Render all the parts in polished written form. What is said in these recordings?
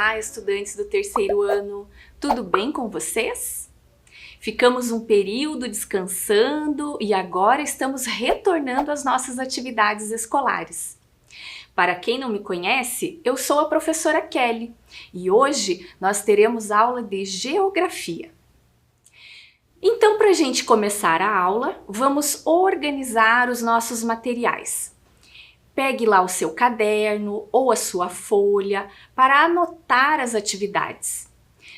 Olá, estudantes do terceiro ano, tudo bem com vocês? Ficamos um período descansando e agora estamos retornando às nossas atividades escolares. Para quem não me conhece, eu sou a professora Kelly e hoje nós teremos aula de Geografia. Então, para a gente começar a aula, vamos organizar os nossos materiais. Pegue lá o seu caderno ou a sua folha para anotar as atividades.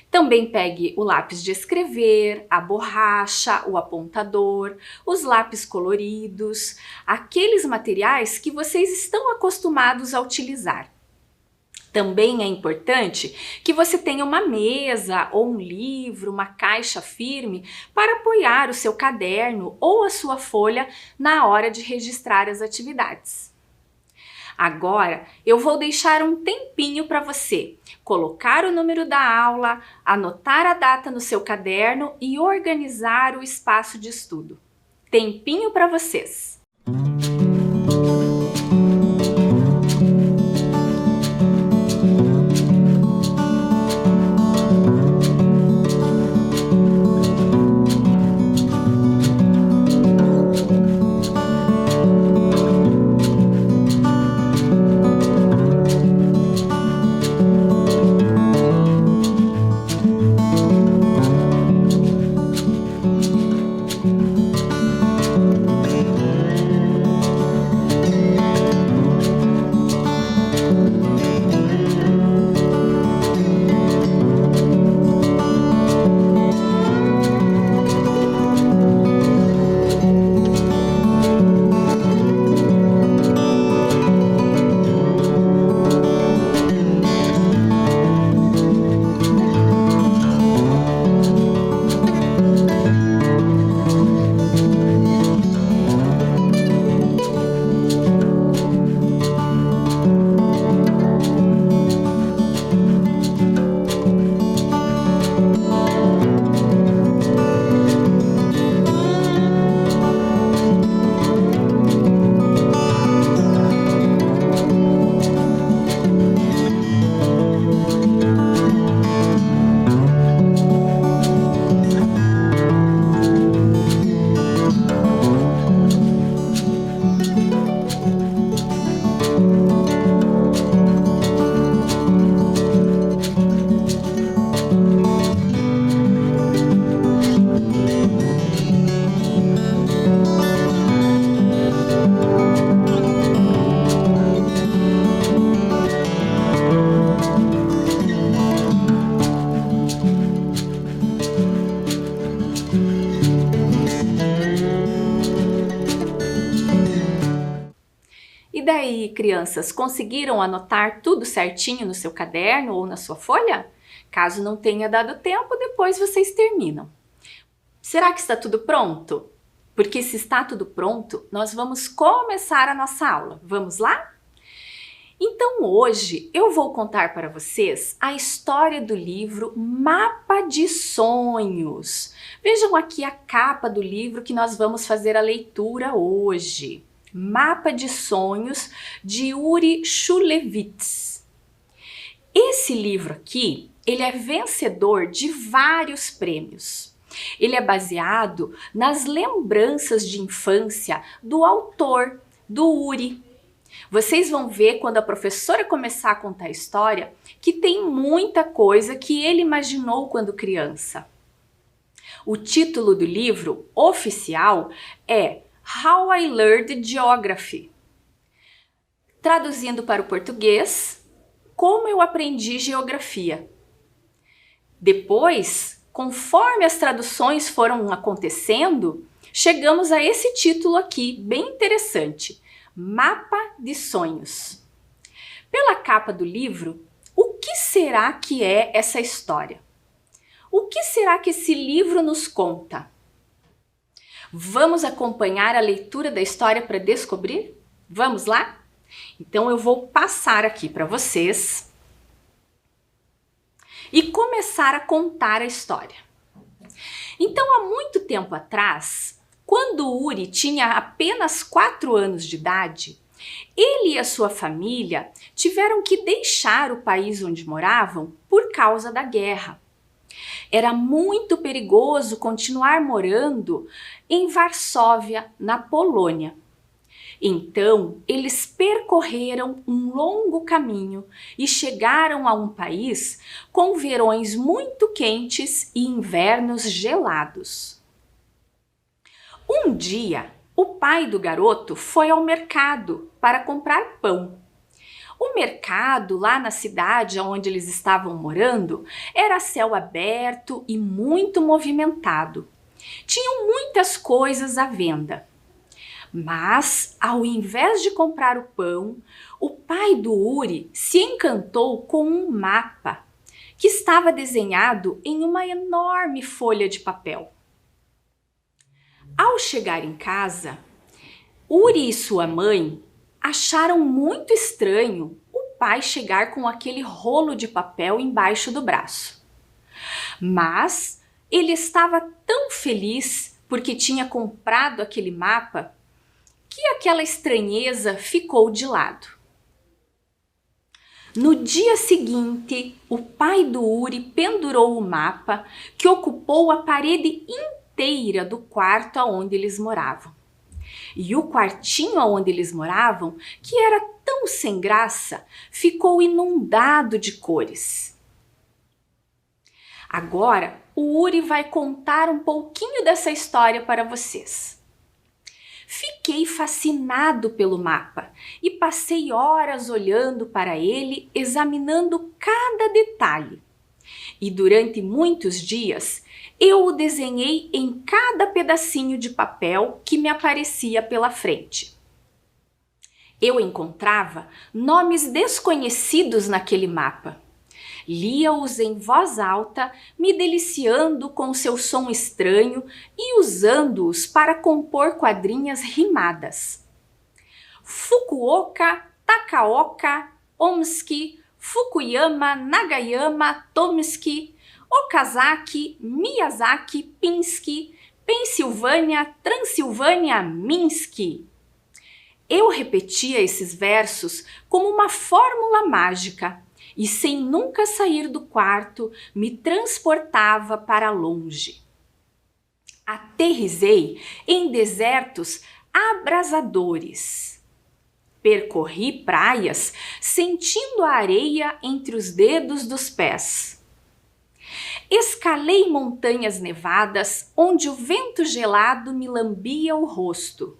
Também pegue o lápis de escrever, a borracha, o apontador, os lápis coloridos, aqueles materiais que vocês estão acostumados a utilizar. Também é importante que você tenha uma mesa ou um livro, uma caixa firme para apoiar o seu caderno ou a sua folha na hora de registrar as atividades. Agora, eu vou deixar um tempinho para você colocar o número da aula, anotar a data no seu caderno e organizar o espaço de estudo. Tempinho para vocês! E daí, crianças, conseguiram anotar tudo certinho no seu caderno ou na sua folha? Caso não tenha dado tempo, depois vocês terminam. Será que está tudo pronto? Porque se está tudo pronto, nós vamos começar a nossa aula. Vamos lá? Então hoje eu vou contar para vocês a história do livro Mapa de Sonhos. Vejam aqui a capa do livro que nós vamos fazer a leitura hoje. Mapa de Sonhos, de Yuri Shulevitz. Esse livro aqui, ele é vencedor de vários prêmios. Ele é baseado nas lembranças de infância do autor, do Yuri. Vocês vão ver quando a professora começar a contar a história que tem muita coisa que ele imaginou quando criança. O título do livro oficial é How I Learned Geography. Traduzindo para o português, Como eu aprendi geografia. Depois, conforme as traduções foram acontecendo, chegamos a esse título aqui, bem interessante, Mapa de Sonhos. Pela capa do livro, o que será que é essa história? O que será que esse livro nos conta? Vamos acompanhar a leitura da história para descobrir? Vamos lá? Então eu vou passar aqui para vocês e começar a contar a história. Então, há muito tempo atrás, quando Yuri tinha apenas 4 anos de idade, Ele e a sua família tiveram que deixar o país onde moravam por causa da guerra. Era muito perigoso continuar morando em Varsóvia, na Polônia. Então, eles percorreram um longo caminho e chegaram a um país com verões muito quentes e invernos gelados. Um dia, o pai do garoto foi ao mercado para comprar pão. O mercado lá na cidade onde eles estavam morando era a céu aberto e muito movimentado. Tinham muitas coisas à venda. Mas, ao invés de comprar o pão, o pai do Uri se encantou com um mapa que estava desenhado em uma enorme folha de papel. Ao chegar em casa, Uri e sua mãe acharam muito estranho o pai chegar com aquele rolo de papel embaixo do braço. Mas ele estava tão feliz porque tinha comprado aquele mapa que aquela estranheza ficou de lado. No dia seguinte, o pai do Uri pendurou o mapa que ocupou a parede inteira do quarto onde eles moravam. E o quartinho onde eles moravam, que era tão sem graça, ficou inundado de cores. Agora, o Uri vai contar um pouquinho dessa história para vocês. Fiquei fascinado pelo mapa e passei horas olhando para ele, examinando cada detalhe. E durante muitos dias, eu o desenhei em cada pedacinho de papel que me aparecia pela frente. Eu encontrava nomes desconhecidos naquele mapa. Lia-os em voz alta, me deliciando com seu som estranho e usando-os para compor quadrinhas rimadas. Fukuoka, Takaoka, Omski, Fukuyama, Nagayama, Tomski, Okazaki, Miyazaki, Pinsky, Pensilvânia, Transilvânia, Minsk. Eu repetia esses versos como uma fórmula mágica e, sem nunca sair do quarto, me transportava para longe. Aterrissei em desertos abrasadores. Percorri praias sentindo a areia entre os dedos dos pés. Escalei montanhas nevadas onde o vento gelado me lambia o rosto.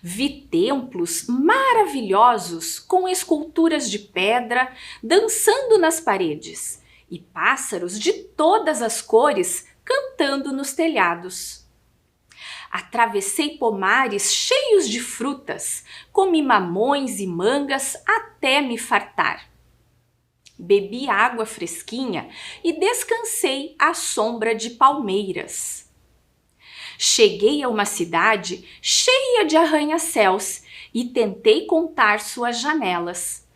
Vi templos maravilhosos com esculturas de pedra dançando nas paredes e pássaros de todas as cores cantando nos telhados. Atravessei pomares cheios de frutas, comi mamões e mangas até me fartar. Bebi água fresquinha e descansei à sombra de palmeiras. Cheguei a uma cidade cheia de arranha-céus e tentei contar suas janelas.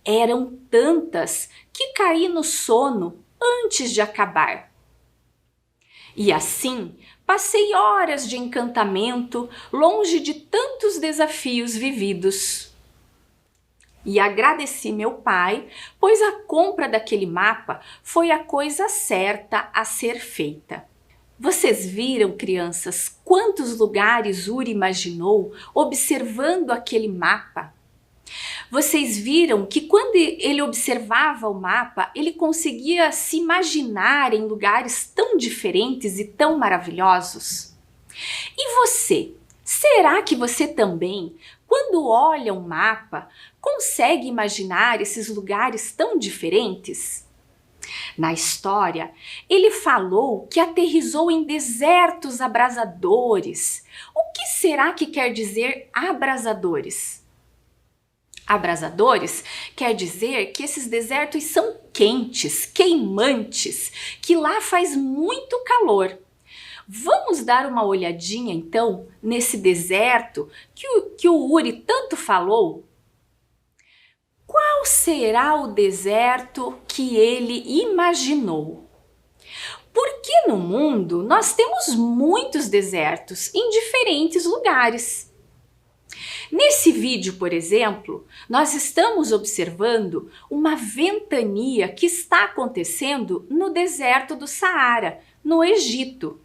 Eram tantas que caí no sono antes de acabar. E assim, passei horas de encantamento longe de tantos desafios vividos. E agradeci meu pai, pois a compra daquele mapa foi a coisa certa a ser feita. Vocês viram, crianças, quantos lugares Uri imaginou observando aquele mapa? Vocês viram que quando ele observava o mapa, ele conseguia se imaginar em lugares tão diferentes e tão maravilhosos? E você? Será que você também, quando olha um mapa, consegue imaginar esses lugares tão diferentes? Na história, ele falou que aterrissou em desertos abrasadores. O que será que quer dizer abrasadores? Abrasadores quer dizer que esses desertos são quentes, queimantes, que lá faz muito calor. Vamos dar uma olhadinha então nesse deserto que o Uri tanto falou? Qual será o deserto que ele imaginou? Porque no mundo nós temos muitos desertos em diferentes lugares. Nesse vídeo, por exemplo, nós estamos observando uma ventania que está acontecendo no deserto do Saara, no Egito.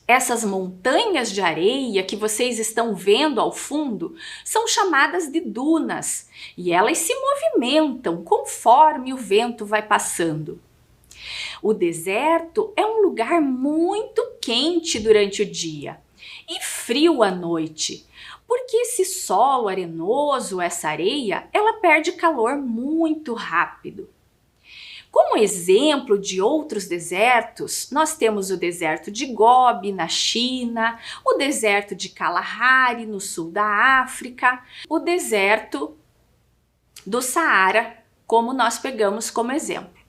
Essas montanhas de areia que vocês estão vendo ao fundo são chamadas de dunas e elas se movimentam conforme o vento vai passando. O deserto é um lugar muito quente durante o dia e frio à noite, porque esse solo arenoso, essa areia, ela perde calor muito rápido. Como exemplo de outros desertos, nós temos o deserto de Gobi, na China, o deserto de Kalahari, no sul da África, o deserto do Saara, como nós pegamos como exemplo.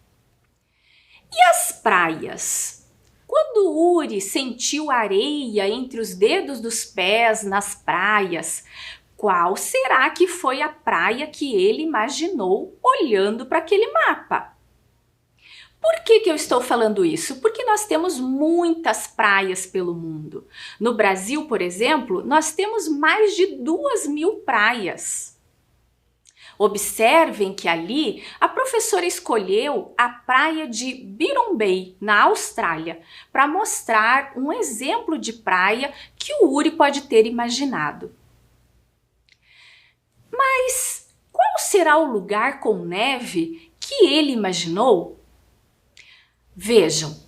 E as praias? Quando Uri sentiu areia entre os dedos dos pés nas praias, qual será que foi a praia que ele imaginou olhando para aquele mapa? Por que eu estou falando isso? Porque nós temos muitas praias pelo mundo. No Brasil, por exemplo, nós temos mais de 2.000 praias. Observem que ali a professora escolheu a praia de Byron Bay, na Austrália, para mostrar um exemplo de praia que o Uri pode ter imaginado. Mas qual será o lugar com neve que ele imaginou? Vejam,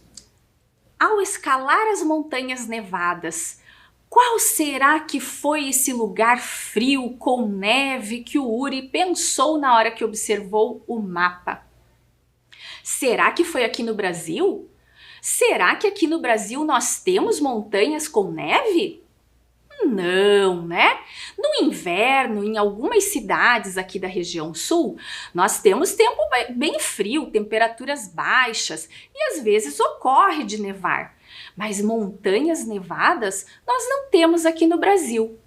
ao escalar as montanhas nevadas, qual será que foi esse lugar frio com neve que o Uri pensou na hora que observou o mapa? Será que foi aqui no Brasil? Será que aqui no Brasil nós temos montanhas com neve? Não, né? No inverno, em algumas cidades aqui da região sul, nós temos tempo bem frio, temperaturas baixas e às vezes ocorre de nevar. Mas montanhas nevadas nós não temos aqui no Brasil.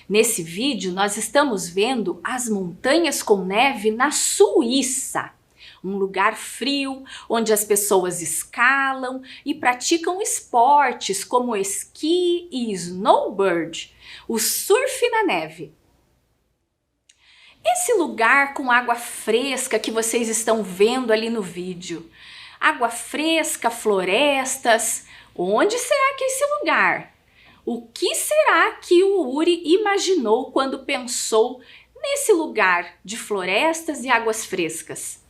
Nesse vídeo nós estamos vendo as montanhas com neve na Suíça. Um lugar frio, onde as pessoas escalam e praticam esportes como esqui e snowboard, o surf na neve. Esse lugar com água fresca que vocês estão vendo ali no vídeo, água fresca, florestas, onde será que é esse lugar? O que será que o Uri imaginou quando pensou nesse lugar de florestas e águas frescas?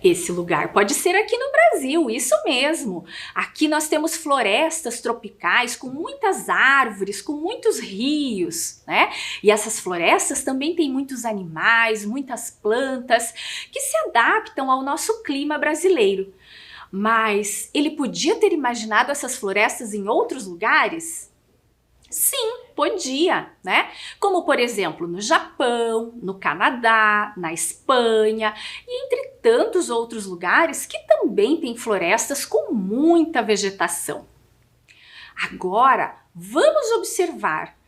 Esse lugar pode ser aqui no Brasil, isso mesmo. Aqui nós temos florestas tropicais com muitas árvores, com muitos rios, né? E essas florestas também têm muitos animais, muitas plantas que se adaptam ao nosso clima brasileiro. Mas ele podia ter imaginado essas florestas em outros lugares? Sim, podia, né? Como, por exemplo, no Japão, no Canadá, na Espanha e entre tantos outros lugares que também têm florestas com muita vegetação. Agora, vamos observar.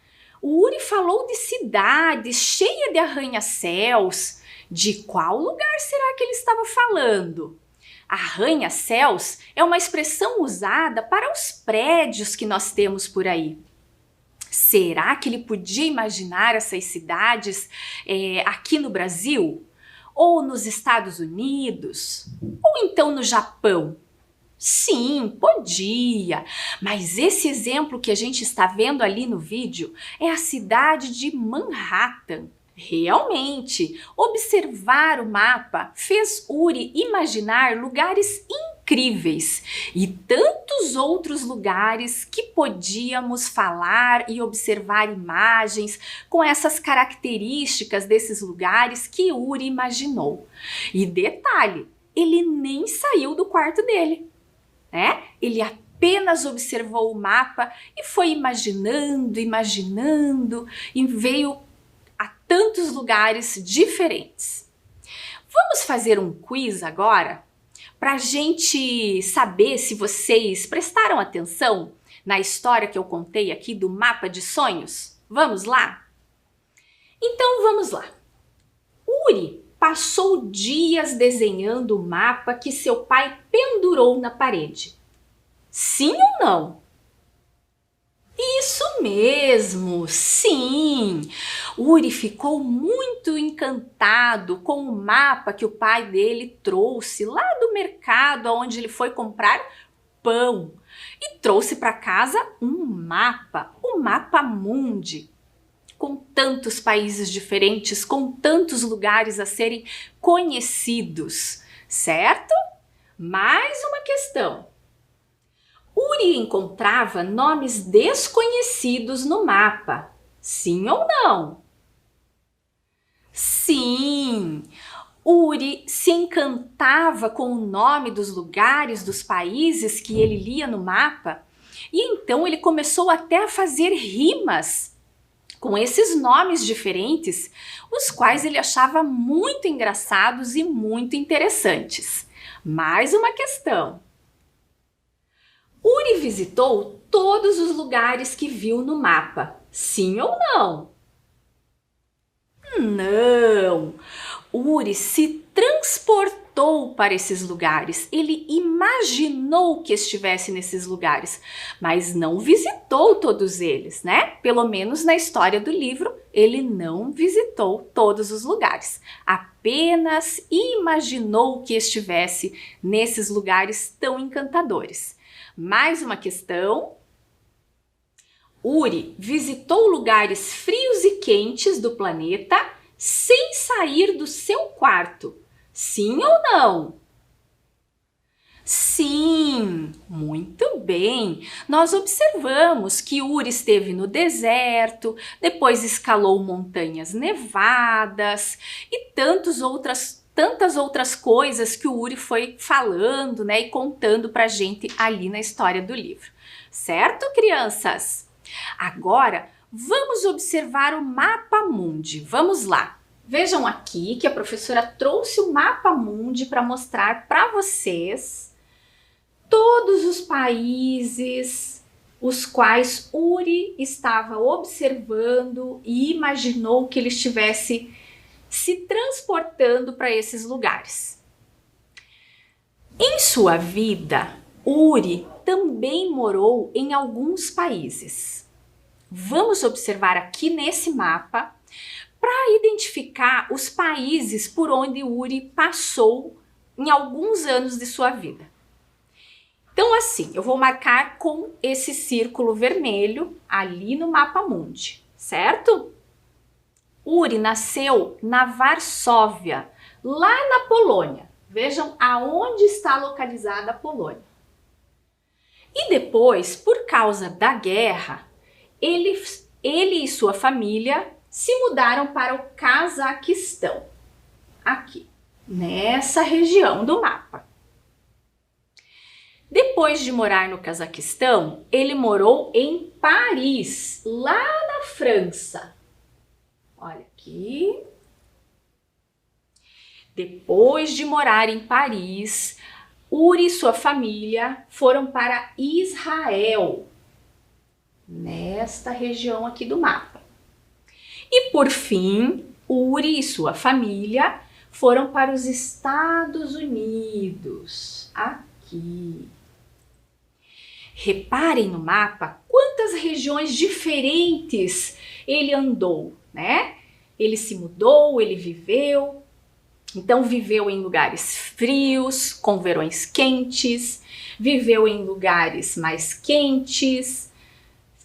O Uri falou de cidade cheia de arranha-céus. De qual lugar será que ele estava falando? Arranha-céus é uma expressão usada para os prédios que nós temos por aí. Será que ele podia imaginar essas cidades aqui no Brasil? Ou nos Estados Unidos? Ou então no Japão? Sim, podia, mas esse exemplo que a gente está vendo ali no vídeo é a cidade de Manhattan. Realmente, observar o mapa fez Uri imaginar lugares incríveis e tantos outros lugares que podíamos falar e observar imagens com essas características desses lugares que Uri imaginou. E detalhe, ele nem saiu do quarto dele, né? Ele apenas observou o mapa e foi imaginando e veio a tantos lugares diferentes. Vamos fazer um quiz agora para a gente saber se vocês prestaram atenção na história que eu contei aqui do mapa de sonhos? Vamos lá? Então vamos lá. Uri passou dias desenhando o mapa que seu pai pendurou na parede. Sim ou não? Isso mesmo, sim! Uri ficou muito encantado com o mapa que o pai dele trouxe lá do mercado onde ele foi comprar pão e trouxe para casa um mapa, o Mapa Mundi, com tantos países diferentes, com tantos lugares a serem conhecidos, certo? Mais uma questão. Uri encontrava nomes desconhecidos no mapa, sim ou não? Sim! Uri se encantava com o nome dos lugares, dos países que ele lia no mapa, e então ele começou até a fazer rimas com esses nomes diferentes, os quais ele achava muito engraçados e muito interessantes. Mais uma questão. Uri visitou todos os lugares que viu no mapa, sim ou não? Não! Uri se transportou para esses lugares, ele imaginou que estivesse nesses lugares, mas não visitou todos eles, né? Pelo menos na história do livro, ele não visitou todos os lugares, apenas imaginou que estivesse nesses lugares tão encantadores. Mais uma questão. Uri visitou lugares frios e quentes do planeta sem sair do seu quarto. Sim ou não? Sim, muito bem. Nós observamos que Uri esteve no deserto, depois escalou montanhas nevadas e tantas outras coisas que o Uri foi falando, né, e contando pra gente ali na história do livro. Certo, crianças? Agora, vamos observar o Mapa Mundi. Vamos lá. Vejam aqui que a professora trouxe o Mapa Mundi para mostrar para vocês todos os países os quais Uri estava observando e imaginou que ele estivesse se transportando para esses lugares. Em sua vida, Uri também morou em alguns países. Vamos observar aqui nesse mapa para identificar os países por onde Uri passou em alguns anos de sua vida. Então assim, eu vou marcar com esse círculo vermelho ali no Mapa Mundi, certo? Uri nasceu na Varsóvia, lá na Polônia. Vejam aonde está localizada a Polônia. E depois, por causa da guerra, ele e sua família se mudaram para o Cazaquistão, aqui, nessa região do mapa. Depois de morar no Cazaquistão, ele morou em Paris, lá na França. Olha aqui. Depois de morar em Paris, Uri e sua família foram para Israel, nesta região aqui do mapa. E por fim, Uri e sua família foram para os Estados Unidos, aqui. Reparem no mapa quantas regiões diferentes ele andou, né? Ele se mudou, ele viveu. Então viveu em lugares frios, com verões quentes, viveu em lugares mais quentes,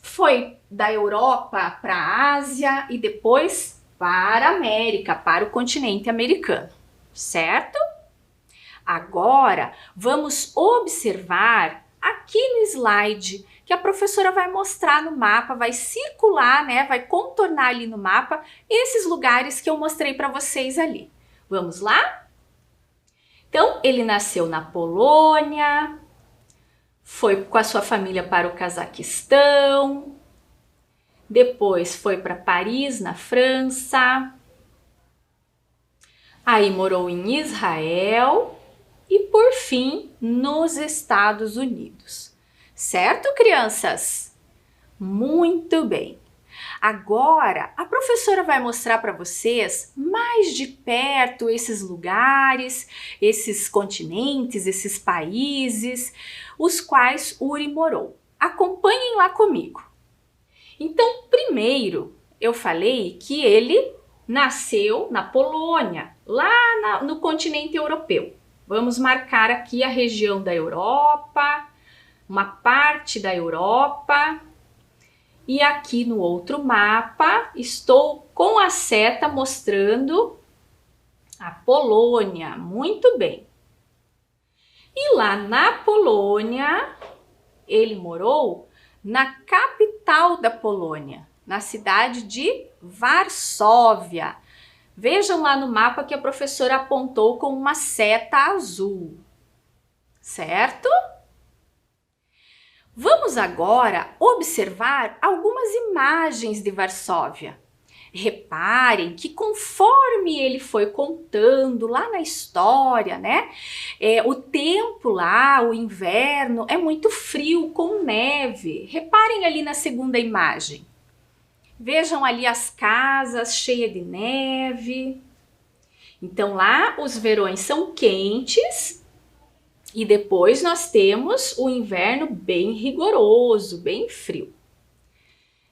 foi da Europa para a Ásia e depois para a América, para o continente americano, certo? Agora vamos observar aqui no slide que a professora vai mostrar no mapa, vai circular, né, vai contornar ali no mapa esses lugares que eu mostrei para vocês ali. Vamos lá? Então, ele nasceu na Polônia, foi com a sua família para o Cazaquistão, depois foi para Paris, na França, aí morou em Israel e, por fim, nos Estados Unidos. Certo, crianças? Muito bem. Agora, a professora vai mostrar para vocês mais de perto esses lugares, esses continentes, esses países, os quais Uri morou. Acompanhem lá comigo. Então, primeiro, eu falei que ele nasceu na Polônia, lá no continente europeu. Vamos marcar aqui a região da Europa, uma parte da Europa. E aqui no outro mapa, estou com a seta mostrando a Polônia. Muito bem. E lá na Polônia, ele morou na capital da Polônia, na cidade de Varsóvia. Vejam lá no mapa que a professora apontou com uma seta azul, certo? Vamos agora observar algumas imagens de Varsóvia. Reparem que conforme ele foi contando lá na história, né? O tempo lá, o inverno, é muito frio, com neve. Reparem ali na segunda imagem. Vejam ali as casas cheias de neve. Então lá os verões são quentes e depois nós temos o inverno bem rigoroso, bem frio.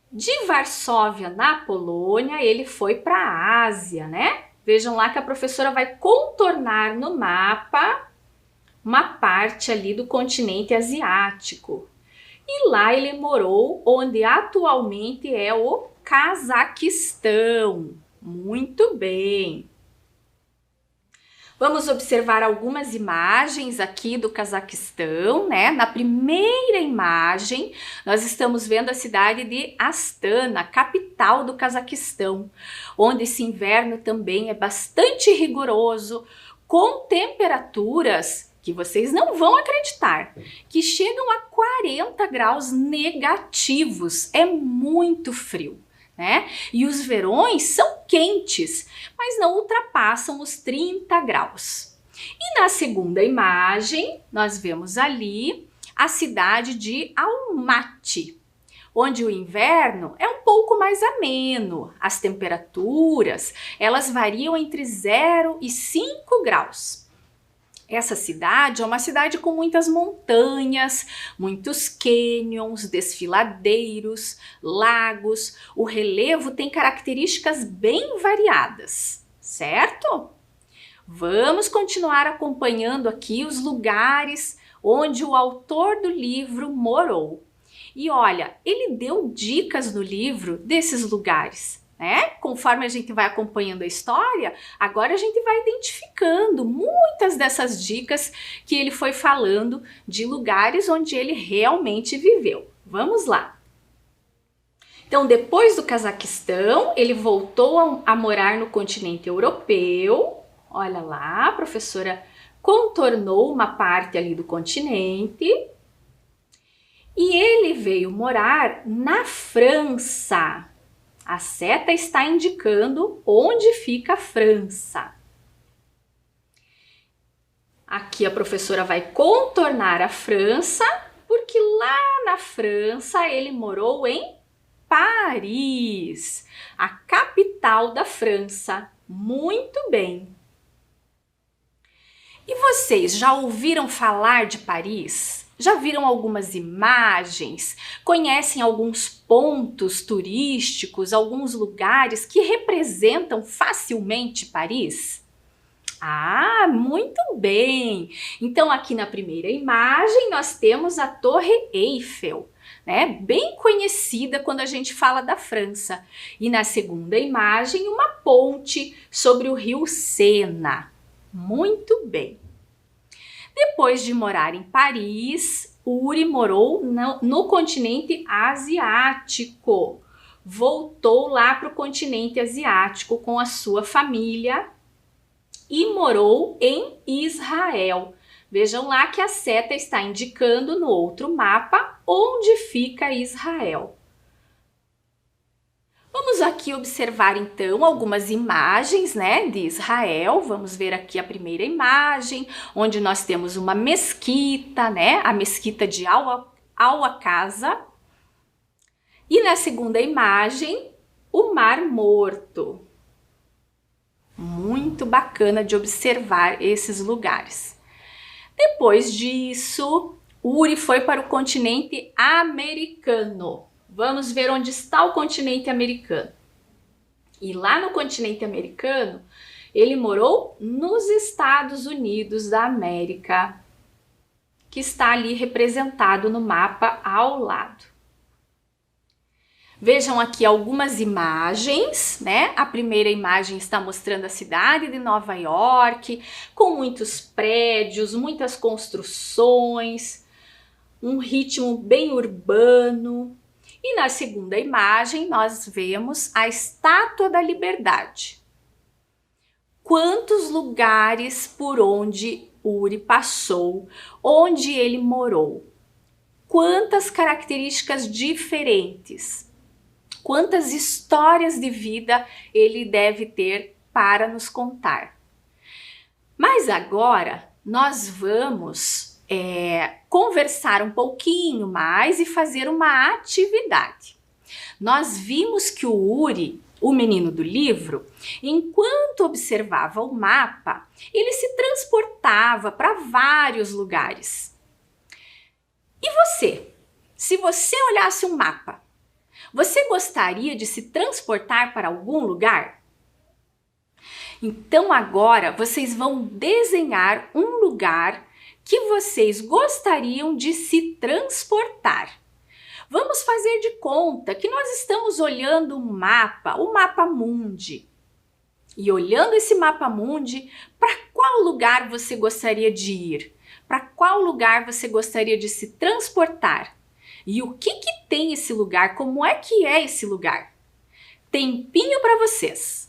De Varsóvia, na Polônia, ele foi para a Ásia, né? Vejam lá que a professora vai contornar no mapa uma parte ali do continente asiático. E lá ele morou onde atualmente é o Cazaquistão. Muito bem. Vamos observar algumas imagens aqui do Cazaquistão, né? Na primeira imagem, nós estamos vendo a cidade de Astana, capital do Cazaquistão, onde esse inverno também é bastante rigoroso, com temperaturas que vocês não vão acreditar, que chegam a 40 graus negativos. É muito frio, né? E os verões são quentes, mas não ultrapassam os 30 graus. E na segunda imagem, nós vemos ali a cidade de Almaty, onde o inverno é um pouco mais ameno. As temperaturas, elas variam entre 0 e 5 graus. Essa cidade é uma cidade com muitas montanhas, muitos cânions, desfiladeiros, lagos. O relevo tem características bem variadas, certo? Vamos continuar acompanhando aqui os lugares onde o autor do livro morou. E olha, ele deu dicas no livro desses lugares, né? Conforme a gente vai acompanhando a história, agora a gente vai identificando muitas dessas dicas que ele foi falando de lugares onde ele realmente viveu. Vamos lá. Então, depois do Cazaquistão, ele voltou a morar no continente europeu. Olha lá, a professora contornou uma parte ali do continente. E ele veio morar na França. A seta está indicando onde fica a França. Aqui a professora vai contornar a França, porque lá na França ele morou em Paris, a capital da França. Muito bem. E vocês já ouviram falar de Paris? Já viram algumas imagens? Conhecem alguns pontos turísticos, alguns lugares que representam facilmente Paris? Ah, muito bem! Então aqui na primeira imagem nós temos a Torre Eiffel, né? Bem conhecida quando a gente fala da França. E na segunda imagem uma ponte sobre o rio Sena. Muito bem! Depois de morar em Paris, Uri morou no continente asiático. Voltou lá para o continente asiático com a sua família e morou em Israel. Vejam lá que a seta está indicando no outro mapa onde fica Israel. Vamos aqui observar então algumas imagens, né, de Israel. Vamos ver aqui a primeira imagem, onde nós temos uma mesquita, né, a mesquita de Al-Aqsa. E na segunda imagem, o Mar Morto. Muito bacana de observar esses lugares. Depois disso, Uri foi para o continente americano. Vamos ver onde está o continente americano. E lá no continente americano, ele morou nos Estados Unidos da América, que está ali representado no mapa ao lado. Vejam aqui algumas imagens, né? A primeira imagem está mostrando a cidade de Nova York, com muitos prédios, muitas construções, um ritmo bem urbano. E na segunda imagem nós vemos a Estátua da Liberdade. Quantos lugares por onde Uri passou, onde ele morou? Quantas características diferentes? Quantas histórias de vida ele deve ter para nos contar? Mas agora nós vamos conversar um pouquinho mais e fazer uma atividade. Nós vimos que o Uri, o menino do livro, enquanto observava o mapa, ele se transportava para vários lugares. E você? Se você olhasse um mapa, você gostaria de se transportar para algum lugar? Então agora vocês vão desenhar um lugar que vocês gostariam de se transportar. Vamos fazer de conta que nós estamos olhando um mapa, o mapa mundi. E olhando esse mapa mundi, para qual lugar você gostaria de ir? Para qual lugar você gostaria de se transportar? E o que tem esse lugar? Como é que é esse lugar? Tempinho para vocês!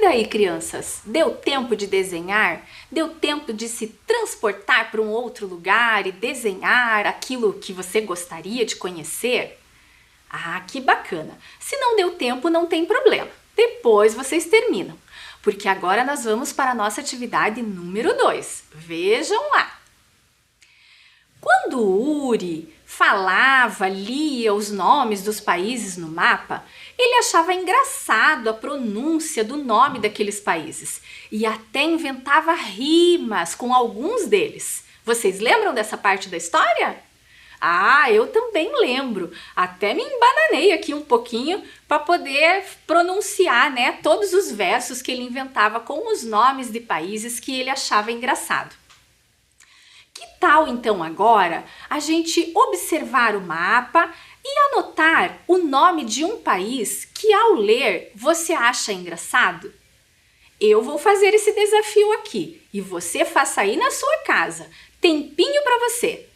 daí, crianças? Deu tempo de desenhar? Deu tempo de se transportar para um outro lugar e desenhar aquilo que você gostaria de conhecer? Ah, que bacana! Se não deu tempo, não tem problema. Depois vocês terminam, porque agora nós vamos para a nossa atividade número 2. Vejam lá! Quando o Uri falava, lia os nomes dos países no mapa, ele achava engraçado a pronúncia do nome daqueles países e até inventava rimas com alguns deles. Vocês lembram dessa parte da história? Ah, eu também lembro. Até me embananei aqui um pouquinho para poder pronunciar, né, todos os versos que ele inventava com os nomes de países que ele achava engraçado. Que tal então agora a gente observar o mapa e anotar o nome de um país que ao ler você acha engraçado? Eu vou fazer esse desafio aqui e você faça aí na sua casa. Tempinho para você!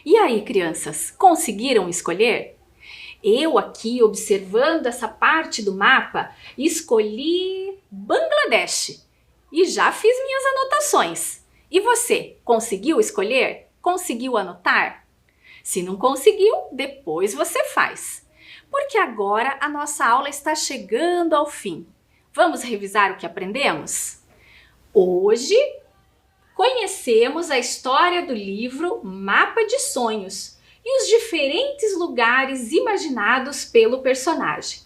E aí, crianças, conseguiram escolher? Eu aqui, observando essa parte do mapa, escolhi Bangladesh e já fiz minhas anotações. E você, conseguiu escolher? Conseguiu anotar? Se não conseguiu, depois você faz. Porque agora a nossa aula está chegando ao fim. Vamos revisar o que aprendemos? Hoje, conhecemos a história do livro Mapa de Sonhos e os diferentes lugares imaginados pelo personagem.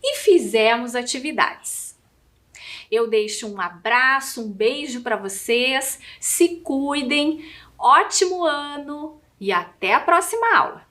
E fizemos atividades. Eu deixo um abraço, um beijo para vocês, se cuidem, ótimo ano e até a próxima aula!